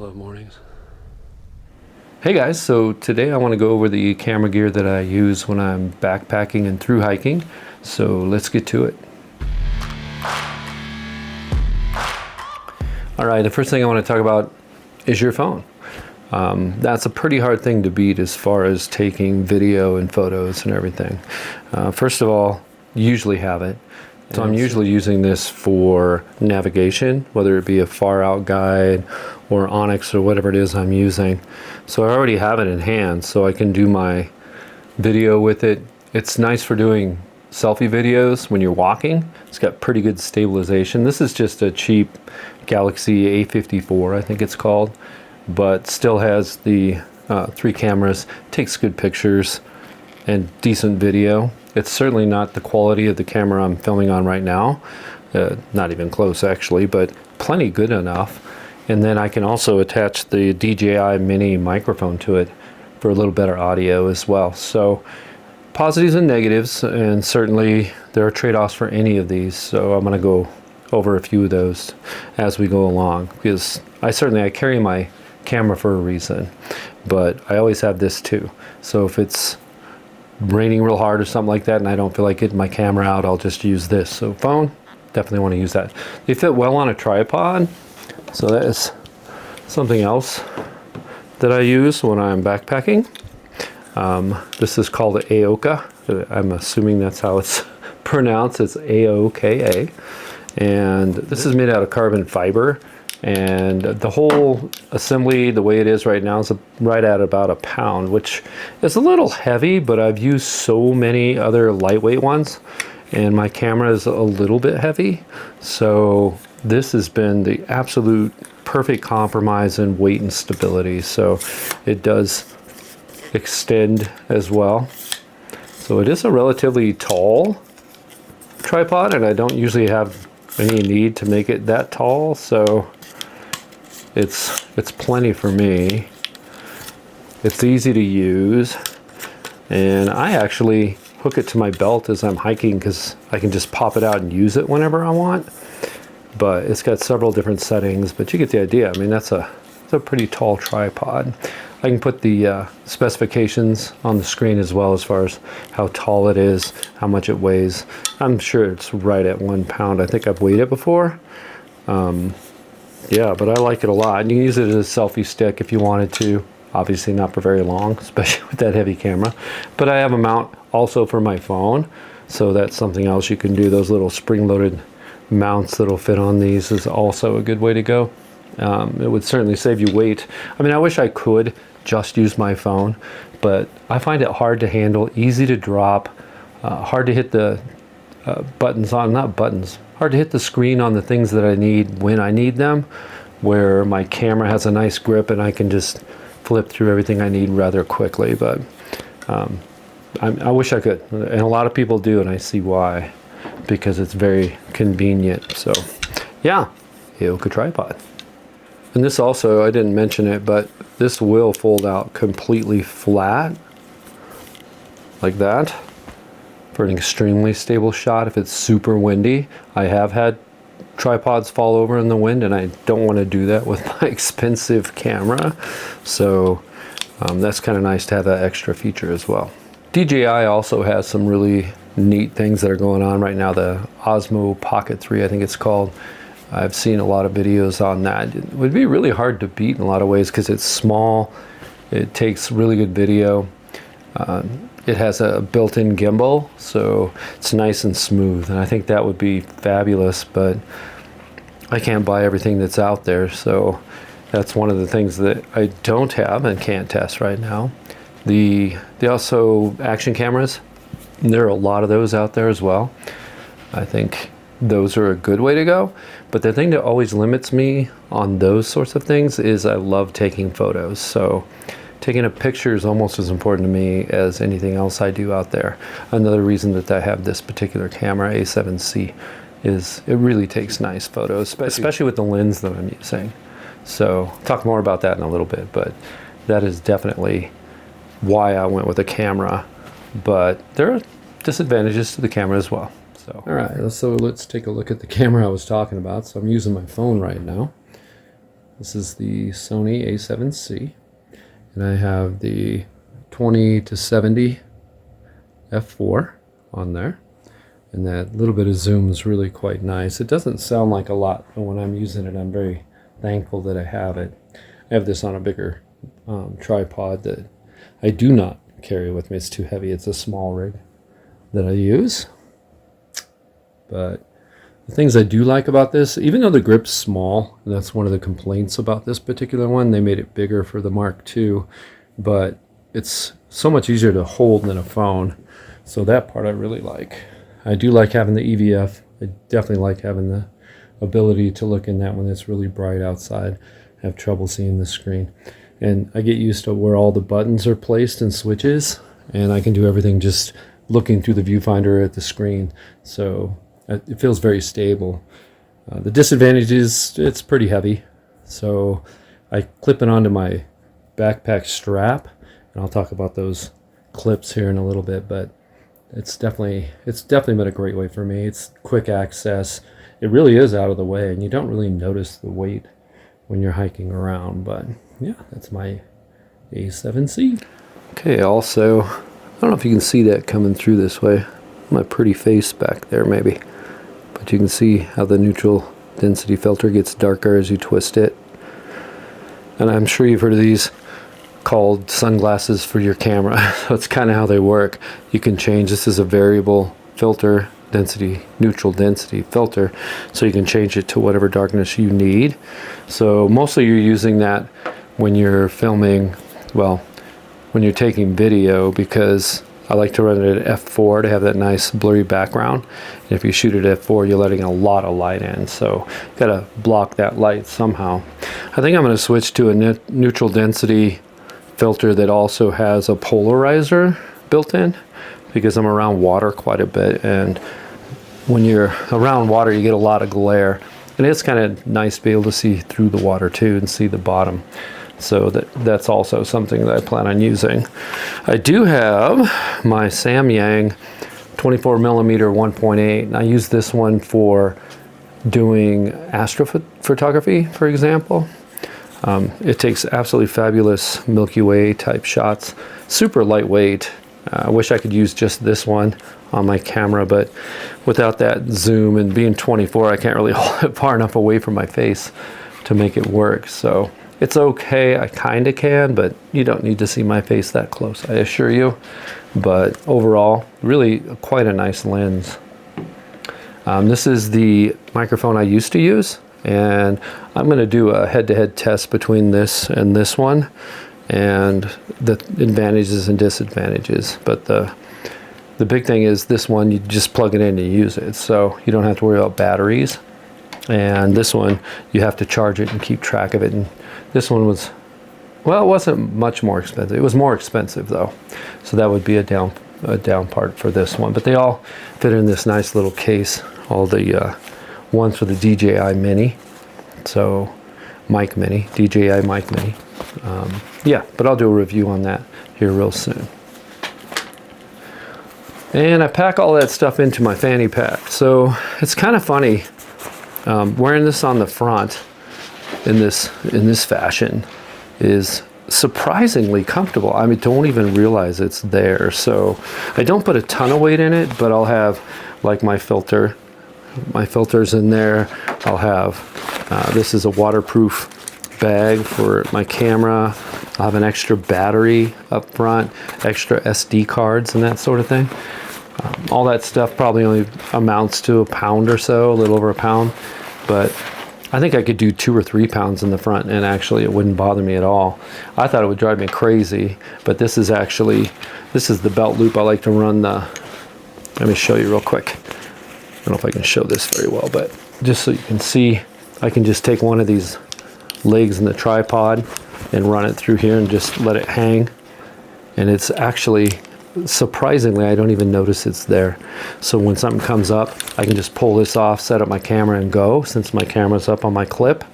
love mornings. Hey guys, so today I want to go over the camera gear that I use when I'm backpacking and through hiking. So let's get to it. Alright, the first thing I want to talk about is your phone. That's a pretty hard thing to beat as far as taking video and photos and everything. First of all, you usually have it. So I'm usually using this for navigation, whether it be a far out guide or Onyx or whatever it is I'm using. So I already have it in hand, so I can do my video with it. It's nice for doing selfie videos when you're walking. It's got pretty good stabilization. This is just a cheap Galaxy A54, I think it's called, but still has the 3 cameras, takes good pictures and decent video. It's certainly not the quality of the camera I'm filming on right now, not even close actually, but plenty good enough. And then I can also attach the DJI mini microphone to it for a little better audio as well. So positives and negatives, and certainly there are trade-offs for any of these, so I'm going to go over a few of those as we go along, because I carry my camera for a reason, but I always have this too. So if it's raining real hard or something like that and I don't feel like getting my camera out, I'll just use this. So phone, definitely want to use that. They fit well on a tripod, so that is something else that I use when I'm backpacking. This is called the Aoka. I'm assuming that's how it's pronounced. It's A-O-K-A, and this is made out of carbon fiber. And the whole assembly, the way it is right now, is right at about a pound, which is a little heavy, but I've used so many other lightweight ones, and my camera is a little bit heavy. So this has been the absolute perfect compromise in weight and stability. So it does extend as well. So it is a relatively tall tripod, and I don't usually have any need to make it that tall. So it's plenty for me. It's easy to use, and I actually hook it to my belt as I'm hiking because I can just pop it out and use it whenever I want. But it's got several different settings, but you get the idea. I mean, that's a pretty tall tripod. I can put the specifications on the screen as well, as far as how tall it is, how much it weighs. I'm sure it's right at 1 pound. I think I've weighed it before. Yeah, but I like it a lot. You can use it as a selfie stick if you wanted to. Obviously not for very long, especially with that heavy camera. But I have a mount also for my phone, so that's something else you can do. Those little spring-loaded mounts that'll fit on these is also a good way to go. It would certainly save you weight. I mean, I wish I could just use my phone, but I find it hard to handle, easy to drop, hard to hit the hard to hit the screen on the things that I need when I need them, where my camera has a nice grip and I can just flip through everything I need rather quickly. But I wish I could, and a lot of people do, and I see why, because it's very convenient. So yeah, Aoka tripod. And this also, I didn't mention it, but this will fold out completely flat like that for an extremely stable shot if it's super windy. I have had tripods fall over in the wind, and I don't want to do that with my expensive camera. So that's kind of nice to have that extra feature as well. DJI also has some really neat things that are going on right now. The Osmo Pocket 3, I think it's called. I've seen a lot of videos on that. It would be really hard to beat in a lot of ways because it's small. It takes really good video. It has a built-in gimbal, so it's nice and smooth, and I think that would be fabulous, but I can't buy everything that's out there, so that's one of the things that I don't have and can't test right now. They also action cameras, there are a lot of those out there as well. I think those are a good way to go, but the thing that always limits me on those sorts of things is I love taking photos. So taking a picture is almost as important to me as anything else I do out there. Another reason that I have this particular camera, A7C, is it really takes nice photos, especially with the lens that I'm using. So talk more about that in a little bit, but that is definitely why I went with a camera. But there are disadvantages to the camera as well. So all right, so let's take a look at the camera I was talking about. So I'm using my phone right now. This is the Sony A7C, and I have the 20 to 70 f4 on there, and that little bit of zoom is really quite nice. It doesn't sound like a lot, but when I'm using it, I'm very thankful that I have it. I have this on a bigger tripod that I do not carry with me. It's too heavy. It's a small rig that I use. But the things I do like about this, even though the grip's small, and that's one of the complaints about this particular one, they made it bigger for the Mark II, but it's so much easier to hold than a phone. So that part I really like. I do like having the EVF. I definitely like having the ability to look in that when it's really bright outside. I have trouble seeing the screen. And I get used to where all the buttons are placed and switches, and I can do everything just looking through the viewfinder at the screen. So it feels very stable. The disadvantage is it's pretty heavy. So I clip it onto my backpack strap, and I'll talk about those clips here in a little bit, but it's definitely been a great way for me. It's quick access. It really is out of the way, and you don't really notice the weight when you're hiking around. But yeah, that's my A7C. Okay, also, I don't know if you can see that coming through this way. My pretty face back there maybe. But you can see how the neutral density filter gets darker as you twist it. And I'm sure you've heard of these called sunglasses for your camera. So it's kind of how they work. You can change, this is a variable filter density, neutral density filter, so you can change it to whatever darkness you need. So mostly you're using that when you're filming, well, when you're taking video, because I like to run it at f4 to have that nice blurry background. And if you shoot it at f4, you're letting a lot of light in, so you gotta block that light somehow. I think I'm going to switch to a neutral density filter that also has a polarizer built in, because I'm around water quite a bit, and when you're around water you get a lot of glare, and it's kind of nice to be able to see through the water too and see the bottom. So that's also something that I plan on using. I do have my Samyang 24mm 1.8, and I use this one for doing astrophotography, for example. It takes absolutely fabulous Milky Way type shots, super lightweight. I wish I could use just this one on my camera, but without that zoom and being 24, I can't really hold it far enough away from my face to make it work. So it's okay, I kind of can, but you don't need to see my face that close, I assure you. But overall, really quite a nice lens. This is the microphone I used to use, and I'm going to do a head-to-head test between this and this one, and the advantages and disadvantages. But the big thing is this one, you just plug it in and use it, so you don't have to worry about batteries. And this one, you have to charge it and keep track of it. And this one was, well, it wasn't much more expensive. It was more expensive though, so that would be a down part for this one. But they all fit in this nice little case. All the ones for the DJI Mini, so mic Mini, DJI mic Mini. Yeah, but I'll do a review on that here real soon. And I pack all that stuff into my fanny pack. So it's kind of funny wearing this on the front in this fashion is surprisingly comfortable. I mean, don't even realize it's there. So I don't put a ton of weight in it, but I'll have like my filters in there. I'll have this is a waterproof bag for my camera. I'll have an extra battery up front, extra SD cards and that sort of thing. All that stuff probably only amounts to a pound or so, a little over a pound, but I think I could do 2 or 3 pounds in the front, and actually it wouldn't bother me at all. I thought it would drive me crazy, but this is the belt loop I like to run the, let me show you real quick. I don't know if I can show this very well, but just so you can see, I can just take one of these legs in the tripod and run it through here and just let it hang. And it's actually, surprisingly, I don't even notice it's there. So when something comes up, I can just pull this off, set up my camera and go, since my camera's up on my clip.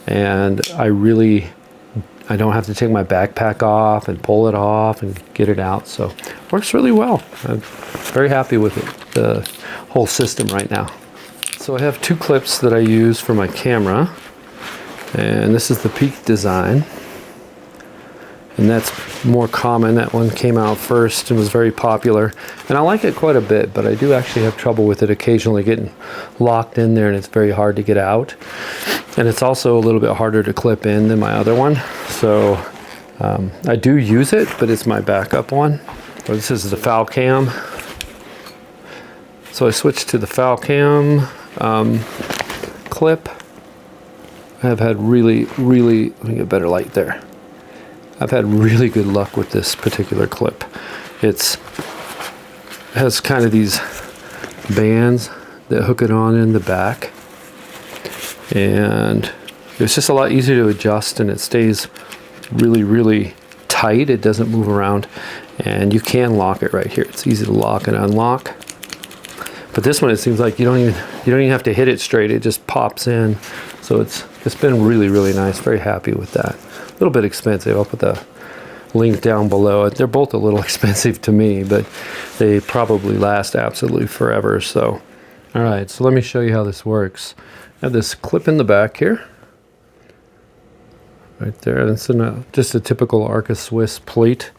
And I don't have to take my backpack off and pull it off and get it out. So it works really well. I'm very happy with it, the whole system right now. So I have 2 clips that I use for my camera. And this is the Peak design. And that's more common. That one came out first and was very popular. And I like it quite a bit, but I do actually have trouble with it occasionally getting locked in there, and it's very hard to get out. And it's also a little bit harder to clip in than my other one. So I do use it, but it's my backup one. So this is the foul cam. So I switched to the foul cam clip. I've had really, let me get better light there. I've had really good luck with this particular clip. It has kind of these bands that hook it on in the back. And it's just a lot easier to adjust, and it stays really, really tight. It doesn't move around, and you can lock it right here. It's easy to lock and unlock. But this one, it seems like you don't even have to hit it straight. It just pops in. So it's been really, really nice. Very happy with that. A little bit expensive. I'll put the link down below. They're both a little expensive to me, but they probably last absolutely forever. So, all right. So let me show you how this works. I have this clip in the back here. Right there. It's in just a typical Arca Swiss plate.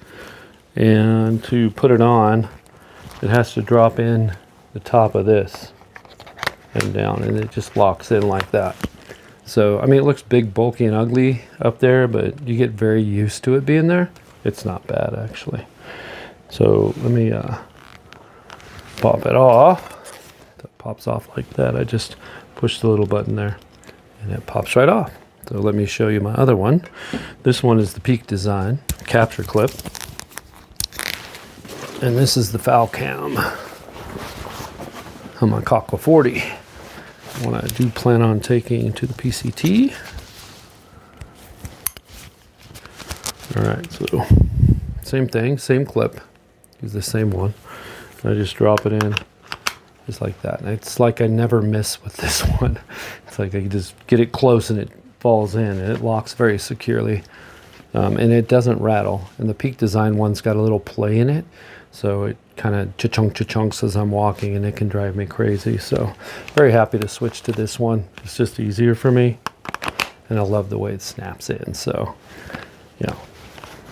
And to put it on, it has to drop in the top of this and down, and it just locks in like that. So, I mean, it looks big, bulky, and ugly up there, but you get very used to it being there. It's not bad, actually. So, let me pop it off. That pops off like that. I just push the little button there, and it pops right off. So, let me show you my other one. This one is the Peak design capture clip. And this is the foul cam on my Cockle 40. One I do plan on taking to the PCT. All right, so same thing, same clip. Use the same one. I just drop it in just like that. And it's like I never miss with this one. It's like I just get it close and it falls in, and it locks very securely. And it doesn't rattle. And the Peak design one's got a little play in it, so it kind of cha-chunks as I'm walking, and it can drive me crazy. So very happy to switch to this one. It's just easier for me, and I love the way it snaps in. So, yeah,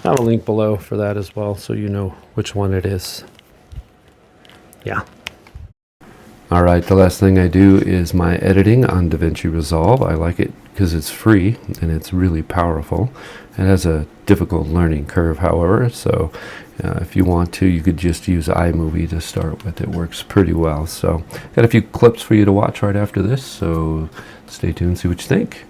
I have a link below for that as well, so you know which one it is. Yeah. All right, the last thing I do is my editing on DaVinci Resolve. I like it because it's free and it's really powerful. It has a difficult learning curve, however, so if you want to, you could just use iMovie to start with. It works pretty well. So got a few clips for you to watch right after this, so stay tuned, see what you think.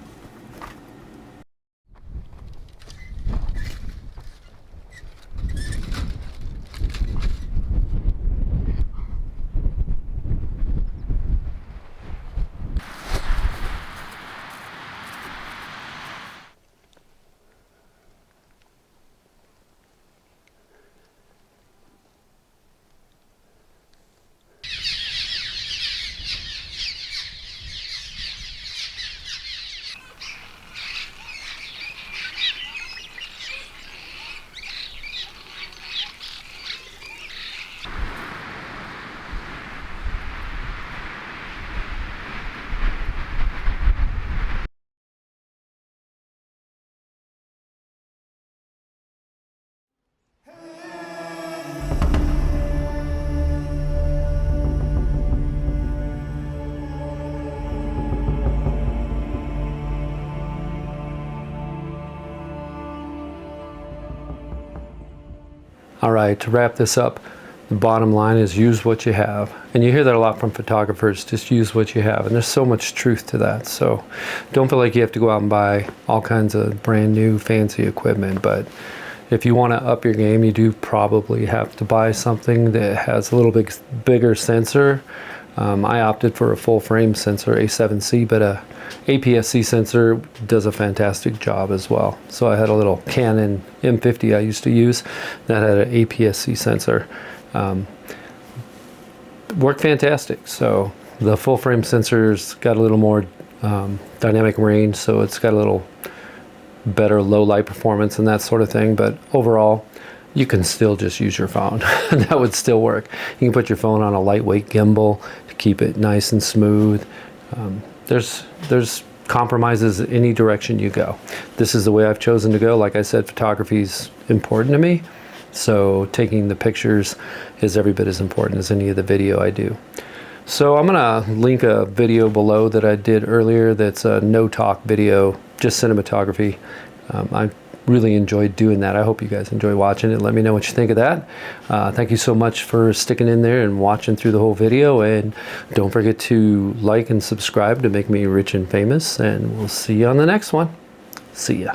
All right, to wrap this up, the bottom line is use what you have. And you hear that a lot from photographers, just use what you have. And there's so much truth to that. So don't feel like you have to go out and buy all kinds of brand new fancy equipment. But if you want to up your game, you do probably have to buy something that has a little bit bigger sensor. I opted for a full frame sensor, A7C, but a APS-C sensor does a fantastic job as well. So I had a little Canon M50 I used to use that had an APS-C sensor. Worked fantastic. So the full frame sensor's got a little more dynamic range, so it's got a little better low light performance and that sort of thing. But overall, you can still just use your phone. That would still work. You can put your phone on a lightweight gimbal to keep it nice and smooth. There's compromises any direction you go. This is the way I've chosen to go. Like I said, photography is important to me, so taking the pictures is every bit as important as any of the video I do. So I'm gonna link a video below that I did earlier that's a no talk video, just cinematography. I really enjoyed doing that. I hope you guys enjoy watching it. Let me know what you think of that. Thank you so much for sticking in there and watching through the whole video, and don't forget to like and subscribe to make me rich and famous, and we'll see you on the next one. See ya.